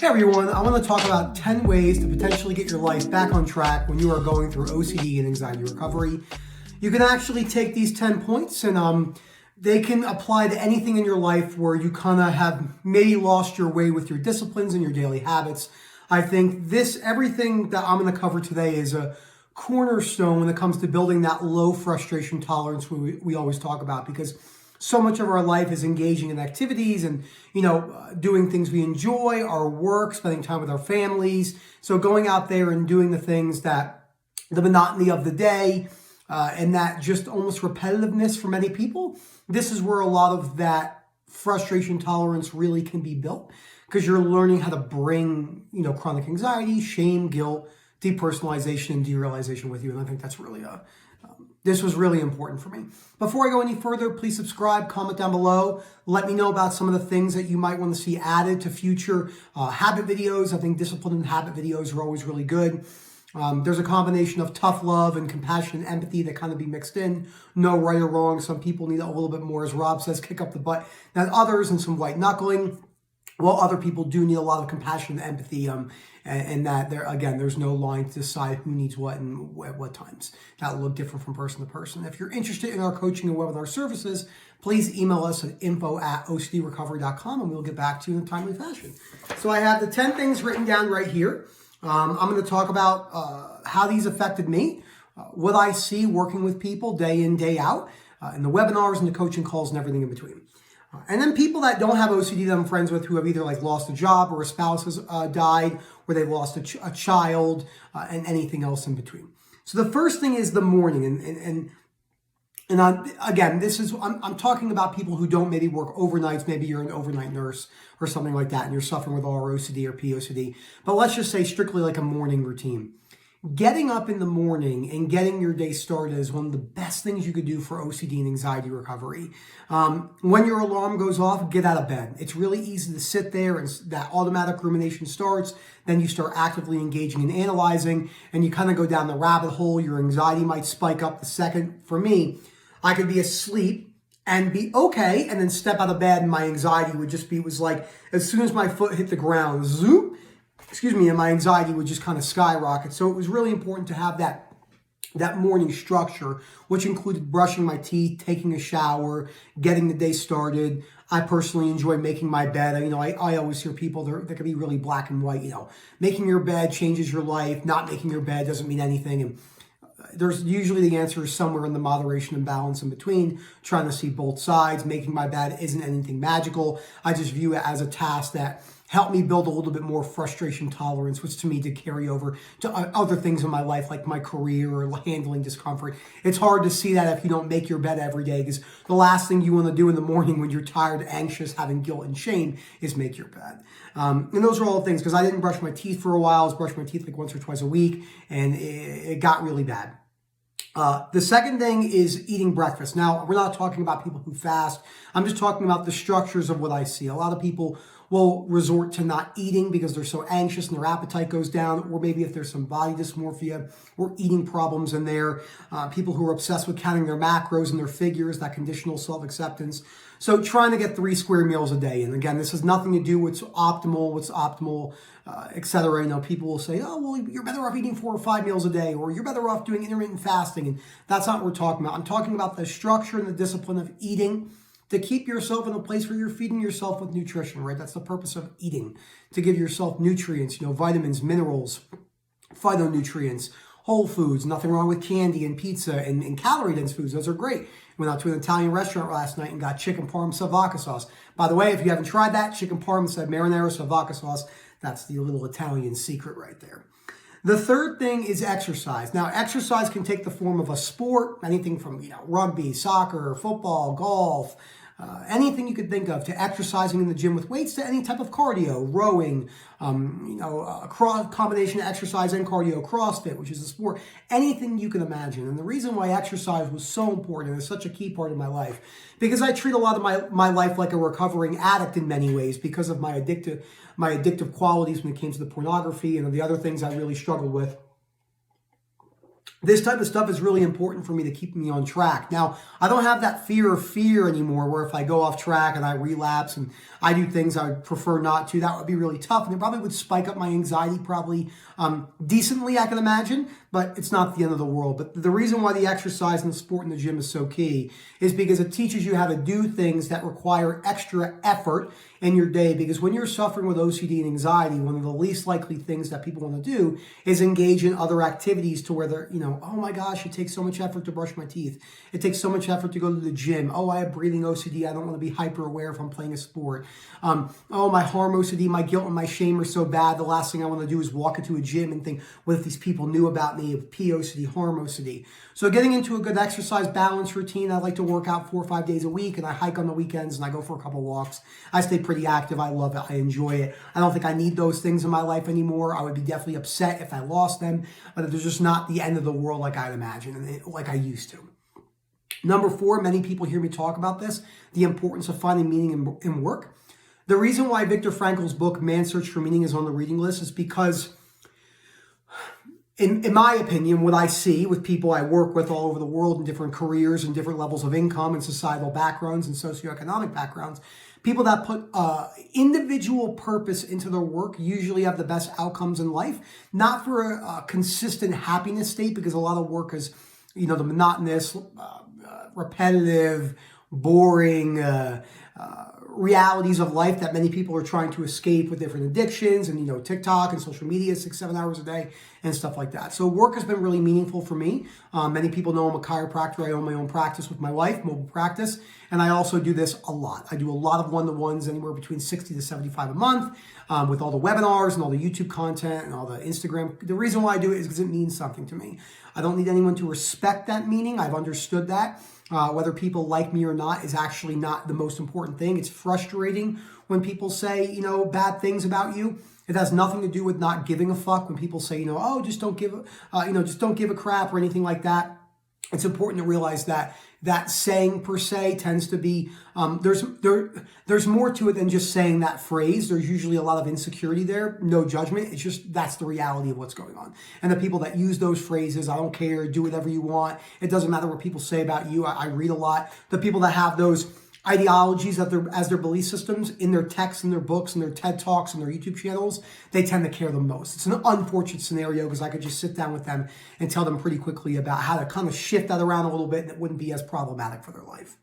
Hey everyone, I want to talk about 10 ways to potentially get your life back on track when you are going through OCD and anxiety recovery. You can actually take these 10 points and they can apply to anything in your life where you kind of have maybe lost your way with your disciplines and your daily habits. I think everything that I'm going to cover today is a cornerstone when it comes to building that low frustration tolerance we always talk about, because so much of our life is engaging in activities and, doing things we enjoy, our work, spending time with our families. So going out there and doing the things that the monotony of the day and that just almost repetitiveness for many people, this is where a lot of that frustration tolerance really can be built, because you're learning how to bring, chronic anxiety, shame, guilt, depersonalization, and derealization with you. And I think that's really this was really important for me. Before I go any further, please subscribe, comment down below. Let me know about some of the things that you might want to see added to future habit videos. I think discipline and habit videos are always really good. There's a combination of tough love and compassion and empathy that kind of be mixed in. No right or wrong. Some people need a little bit more, as Rob says, kick up the butt than others, and some white knuckling. Well, other people do need a lot of compassion and empathy, and that there's no line to decide who needs what and at what times. That'll look different from person to person. If you're interested in our coaching and webinar services, please email us at info@ocdrecovery.com and we'll get back to you in a timely fashion. So I have the 10 things written down right here. I'm going to talk about how these affected me, what I see working with people day in, day out, in the webinars and the coaching calls and everything in between. And then people that don't have OCD that I'm friends with, who have either lost a job or a spouse has died, or they've lost a child, and anything else in between. So the first thing is the morning. And I'm talking about people who don't maybe work overnights. Maybe you're an overnight nurse or something like that, and you're suffering with ROCD or POCD. But let's just say strictly like a morning routine. Getting up in the morning and getting your day started is one of the best things you could do for OCD and anxiety recovery. When your alarm goes off, get out of bed. It's really easy to sit there and that automatic rumination starts. Then you start actively engaging and analyzing, and you kind of go down the rabbit hole. Your anxiety might spike up the second. For me, I could be asleep and be okay, and then step out of bed, and my anxiety would just be, it was like as soon as my foot hit the ground, zoop, and my anxiety would just kind of skyrocket. So it was really important to have that morning structure, which included brushing my teeth, taking a shower, getting the day started. I personally enjoy making my bed. I always hear people that can be really black and white. Making your bed changes your life. Not making your bed doesn't mean anything. And there's usually the answer is somewhere in the moderation and balance in between, trying to see both sides. Making my bed isn't anything magical. I just view it as a task that helped me build a little bit more frustration tolerance, which to me did carry over to other things in my life, like my career or handling discomfort. It's hard to see that if you don't make your bed every day, because the last thing you want to do in the morning when you're tired, anxious, having guilt and shame is make your bed. And those are all things, because I didn't brush my teeth for a while. I was brushing my teeth like once or twice a week, and it got really bad. The second thing is eating breakfast. Now, we're not talking about people who fast. I'm just talking about the structures of what I see. A lot of people will resort to not eating because they're so anxious and their appetite goes down, or maybe if there's some body dysmorphia or eating problems in there. People who are obsessed with counting their macros and their figures, that conditional self-acceptance. So trying to get 3 square meals a day. And again, this has nothing to do with what's optimal, etc. People will say, oh, well, you're better off eating 4 or 5 meals a day, or you're better off doing intermittent fasting. And that's not what we're talking about. I'm talking about the structure and the discipline of eating to keep yourself in a place where you're feeding yourself with nutrition, right? That's the purpose of eating, to give yourself nutrients, vitamins, minerals, phytonutrients, whole foods. Nothing wrong with candy and pizza and calorie-dense foods. Those are great. Went out to an Italian restaurant last night and got chicken parm vodka sauce. By the way, if you haven't tried that, chicken parm marinara vodka sauce, that's the little Italian secret right there. The third thing is exercise. Now, exercise can take the form of a sport, anything from rugby, soccer, football, golf, anything you could think of, to exercising in the gym with weights, to any type of cardio, rowing, a combination of exercise and cardio, CrossFit, which is a sport, anything you can imagine. And the reason why exercise was so important and is such a key part of my life, because I treat a lot of my life like a recovering addict in many ways, because of my addictive qualities when it came to the pornography and the other things I really struggled with. This type of stuff is really important for me to keep me on track. Now, I don't have that fear of fear anymore where if I go off track and I relapse and I do things I would prefer not to, that would be really tough. And it probably would spike up my anxiety probably decently, I can imagine, but it's not the end of the world. But the reason why the exercise and the sport in the gym is so key is because it teaches you how to do things that require extra effort in your day. Because when you're suffering with OCD and anxiety, one of the least likely things that people want to do is engage in other activities to where they're, oh my gosh, it takes so much effort to brush my teeth. It takes so much effort to go to the gym. Oh, I have breathing OCD. I don't want to be hyper aware if I'm playing a sport. Oh, my harm OCD, my guilt and my shame are so bad. The last thing I want to do is walk into a gym and think, what if these people knew about me of POCD, harm OCD? So getting into a good exercise balance routine, I like to work out 4 or 5 days a week, and I hike on the weekends and I go for a couple walks. I stay pretty active. I love it. I enjoy it. I don't think I need those things in my life anymore. I would be definitely upset if I lost them, but they're just not the end of the world like I'd imagine, and like I used to. Number 4, many people hear me talk about this, the importance of finding meaning in work. The reason why Viktor Frankl's book, Man's Search for Meaning, is on the reading list is because, in my opinion, what I see with people I work with all over the world in different careers and different levels of income and societal backgrounds and socioeconomic backgrounds, people that put individual purpose into their work usually have the best outcomes in life, not for a consistent happiness state, because a lot of work is, the monotonous, repetitive, boring realities of life that many people are trying to escape with different addictions and, TikTok and social media 6-7 hours a day and stuff like that. So work has been really meaningful for me. Many people know I'm a chiropractor. I own my own practice with my wife, mobile practice, and I also do this a lot. I do a lot of one-to-ones, anywhere between 60 to 75 a month, with all the webinars and all the YouTube content and all the Instagram. The reason why I do it is because it means something to me. I don't need anyone to respect that meaning. I've understood that. Whether people like me or not is actually not the most important thing. It's frustrating when people say, bad things about you. It has nothing to do with not giving a fuck. When people say, oh, just don't give a crap or anything like that. It's important to realize that that saying per se tends to be, there's more to it than just saying that phrase. There's usually a lot of insecurity there, no judgment. It's just, that's the reality of what's going on. And the people that use those phrases, I don't care, do whatever you want. It doesn't matter what people say about you. I read a lot. The people that have those ideologies as their belief systems in their texts and their books and their TED Talks and their YouTube channels, they tend to care the most. It's an unfortunate scenario because I could just sit down with them and tell them pretty quickly about how to kind of shift that around a little bit and it wouldn't be as problematic for their life.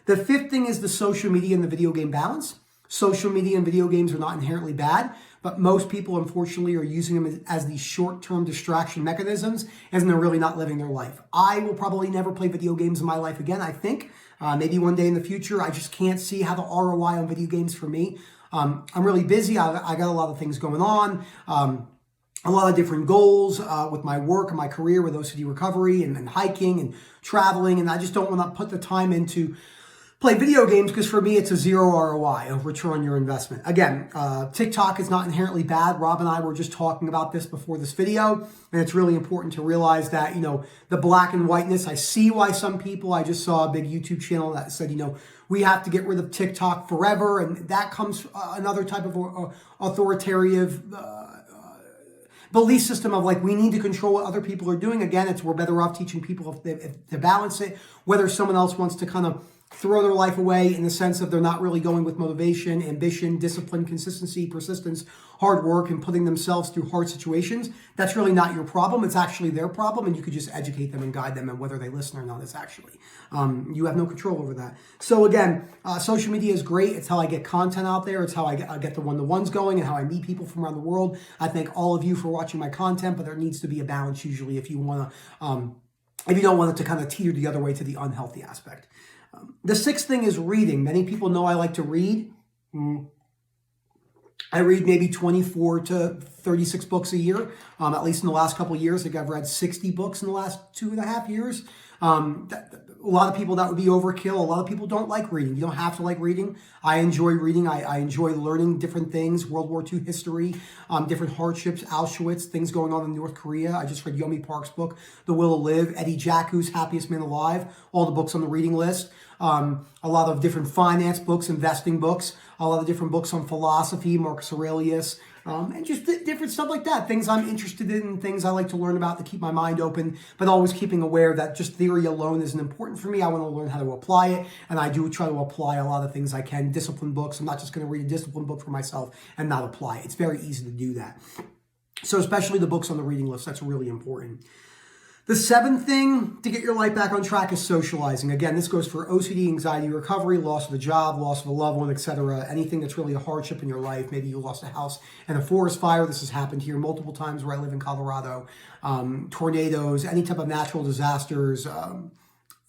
The 5th thing is the social media and the video game balance. Social media and video games are not inherently bad, but most people, unfortunately, are using them as these short-term distraction mechanisms, and they're really not living their life. I will probably never play video games in my life again, I think. Maybe one day in the future. I just can't see how the ROI on video games for me. I'm really busy. I got a lot of things going on. A lot of different goals with my work and my career with OCD recovery and hiking and traveling, and I just don't want to put the time into play video games because for me it's a zero ROI of return on your investment. Again, TikTok is not inherently bad. Rob and I were just talking about this before this video, and it's really important to realize that, the black and whiteness. I see why some people, I just saw a big YouTube channel that said, we have to get rid of TikTok forever, and that comes another type of authoritative belief system of like, we need to control what other people are doing. Again, we're better off teaching people if to balance it, whether someone else wants to kind of throw their life away in the sense of they're not really going with motivation, ambition, discipline, consistency, persistence, hard work, and putting themselves through hard situations. That's really not your problem. It's actually their problem, and you could just educate them and guide them, and whether they listen or not is actually, you have no control over that. So again, social media is great. It's how I get content out there. It's how I get the one-to-ones going and how I meet people from around the world. I thank all of you for watching my content, but there needs to be a balance usually if you want to, if you don't want it to kind of teeter the other way to the unhealthy aspect. The 6th thing is reading. Many people know I like to read. I read maybe 24 to 36 books a year, at least in the last couple of years. I think I've read 60 books in the last 2.5 years. A lot of people, that would be overkill. A lot of people don't like reading. You don't have to like reading. I enjoy reading. I enjoy learning different things, World War II history, different hardships, Auschwitz, things going on in North Korea. I just read Yomi Park's book, The Will to Live, Eddie Jacquo's Happiest Man Alive, all the books on the reading list. A lot of different finance books, investing books, a lot of different books on philosophy, Marcus Aurelius, and just different stuff like that. Things I'm interested in, things I like to learn about to keep my mind open, but always keeping aware that just theory alone isn't important for me. I want to learn how to apply it, and I do try to apply a lot of things I can. Discipline books. I'm not just going to read a discipline book for myself and not apply it. It's very easy to do that. So especially the books on the reading list, that's really important. The seventh thing to get your life back on track is socializing. Again, this goes for OCD, anxiety recovery, loss of a job, loss of a loved one, etc. Anything that's really a hardship in your life. Maybe you lost a house in a forest fire. This has happened here multiple times where I live in Colorado. Tornadoes, any type of natural disasters,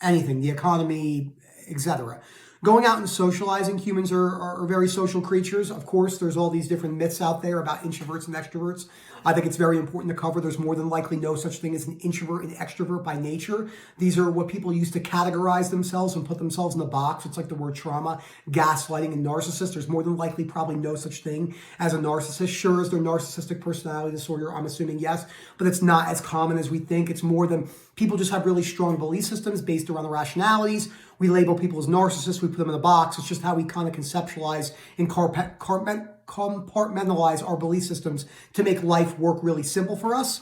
anything, the economy, etc. Going out and socializing, humans are very social creatures. Of course, there's all these different myths out there about introverts and extroverts. I think it's very important to cover. There's more than likely no such thing as an introvert and extrovert by nature. These are what people use to categorize themselves and put themselves in a box. It's like the word trauma, gaslighting, and narcissist. There's more than likely probably no such thing as a narcissist. Sure, is there narcissistic personality disorder? I'm assuming yes, but it's not as common as we think. It's more than people just have really strong belief systems based around the rationalities. We label people as narcissists. We put them in a box. It's just how we kind of conceptualize and compartmentalize our belief systems to make life work really simple for us.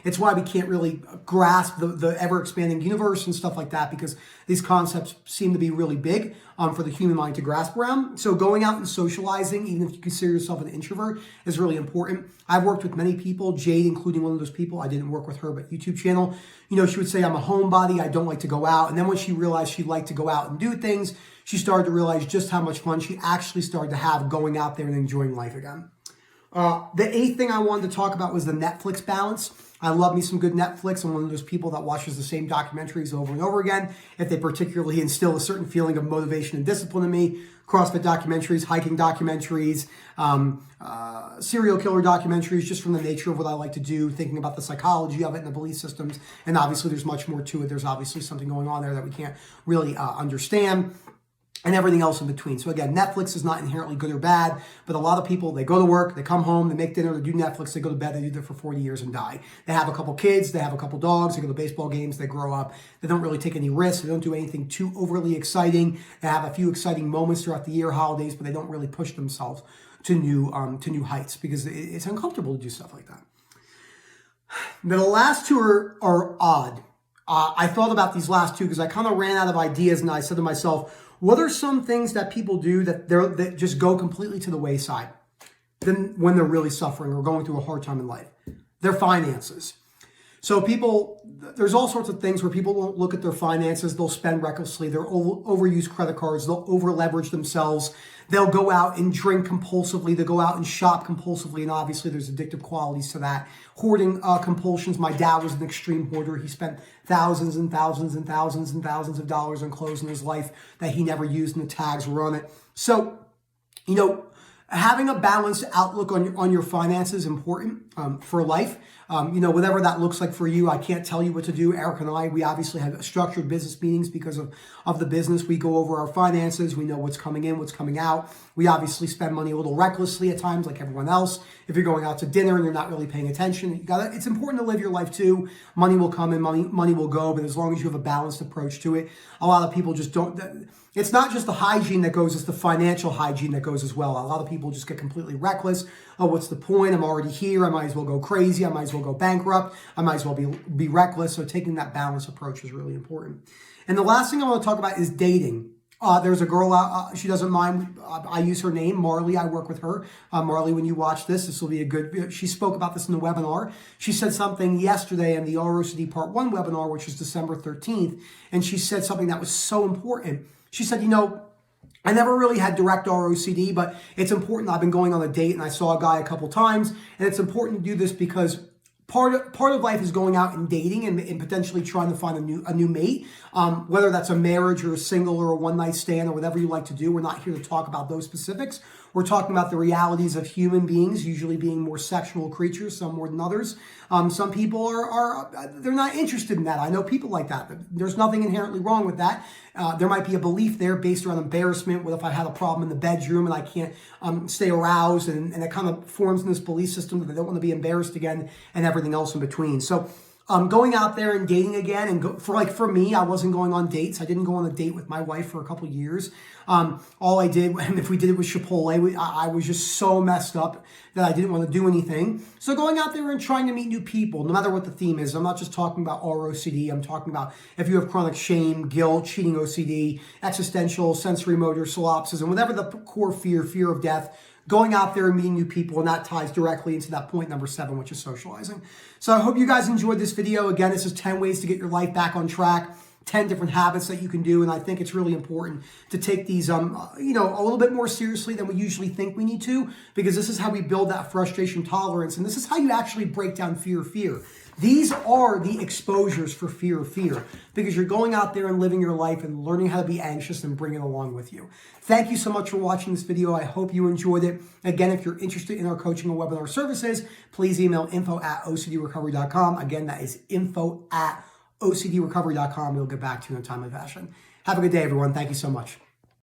It's why we can't really grasp the ever-expanding universe and stuff like that, because these concepts seem to be really big for the human mind to grasp around. So going out and socializing, even if you consider yourself an introvert, is really important. I've worked with many people, Jade including one of those people. I didn't work with her, but YouTube channel. You know, she would say, I'm a homebody, I don't like to go out. And then when she realized she liked to go out and do things, she started to realize just how much fun she actually started to have going out there and enjoying life again. The eighth thing I wanted to talk about was the Netflix balance. I love me some good Netflix. I'm one of those people that watches the same documentaries over and over again if they particularly instill a certain feeling of motivation and discipline in me. CrossFit documentaries, hiking documentaries, serial killer documentaries, just from the nature of what I like to do, thinking about the psychology of it and the belief systems. And obviously there's much more to it. There's obviously something going on there that we can't really understand. And everything else in between. So again, Netflix is not inherently good or bad, but a lot of people, they go to work, they come home, they make dinner, they do Netflix, they go to bed, they do that for 40 years and die. They have a couple kids, they have a couple dogs, they go to baseball games, they grow up. They don't really take any risks. They don't do anything too overly exciting. They have a few exciting moments throughout the year, holidays, but they don't really push themselves to new heights because it's uncomfortable to do stuff like that. Now, the last two are odd. I thought about these last two because I kind of ran out of ideas, and I said to myself, what are some things that people do that just go completely to the wayside then when they're really suffering or going through a hard time in life? Their finances. So there's all sorts of things where people won't look at their finances. They'll spend recklessly. They'll overuse credit cards. They'll over leverage themselves. They'll go out and drink compulsively. They'll go out and shop compulsively. And obviously there's addictive qualities to that. Hoarding compulsions. My dad was an extreme hoarder. He spent thousands and thousands and thousands and thousands of dollars on clothes in his life that he never used, and the tags were on it. So, having a balanced outlook on your finances is important for life. Whatever that looks like for you, I can't tell you what to do. Eric and I, we obviously have structured business meetings because of the business. We go over our finances. We know what's coming in, what's coming out. We obviously spend money a little recklessly at times, like everyone else. If you're going out to dinner and you're not really paying attention, it's important to live your life too. Money will come and money will go, but as long as you have a balanced approach to it, a lot of people just don't. It's not just the hygiene that goes, it's the financial hygiene that goes as well. A lot of people just get completely reckless. Oh, what's the point? I'm already here. I might as well go crazy. I might as well go bankrupt. I might as well be reckless. So taking that balanced approach is really important. And the last thing I want to talk about is dating. There's a girl out, she doesn't mind. I use her name, Marley. I work with her. Marley, when you watch this will be a good, she spoke about this in the webinar. She said something yesterday in the ROCD Part 1 webinar, which is December 13th. And she said something that was so important. She said, I never really had direct ROCD, but it's important. I've been going on a date and I saw a guy a couple times, and it's important to do this because part of life is going out and dating and potentially trying to find a new mate, whether that's a marriage or a single or a one-night stand or whatever you like to do. We're not here to talk about those specifics. We're talking about the realities of human beings, usually being more sexual creatures, some more than others. Some people they're not interested in that. I know people like that. There's nothing inherently wrong with that. There might be a belief there based around embarrassment. What if I had a problem in the bedroom and I can't stay aroused, and it kind of forms in this belief system that they don't want to be embarrassed again and everything else in between. So Going out there and dating again, and for me, I wasn't going on dates. I didn't go on a date with my wife for a couple years. All I did, and if we did it with Chipotle, I was just so messed up that I didn't want to do anything. So going out there and trying to meet new people, no matter what the theme is. I'm not just talking about ROCD. I'm talking about if you have chronic shame, guilt, cheating OCD, existential, sensory motor, solipsism, whatever the core fear of death. Going out there and meeting new people, and that ties directly into that point number 7, which is socializing. So I hope you guys enjoyed this video. Again, this is 10 ways to get your life back on track, 10 different habits that you can do, and I think it's really important to take these, a little bit more seriously than we usually think we need to, because this is how we build that frustration tolerance, and this is how you actually break down fear. These are the exposures for fear, because you're going out there and living your life and learning how to be anxious and bring it along with you. Thank you so much for watching this video. I hope you enjoyed it. Again, if you're interested in our coaching and webinar services, please email info@ocdrecovery.com. Again, that is info@ocdrecovery.com. We'll get back to you in a timely fashion. Have a good day, everyone. Thank you so much.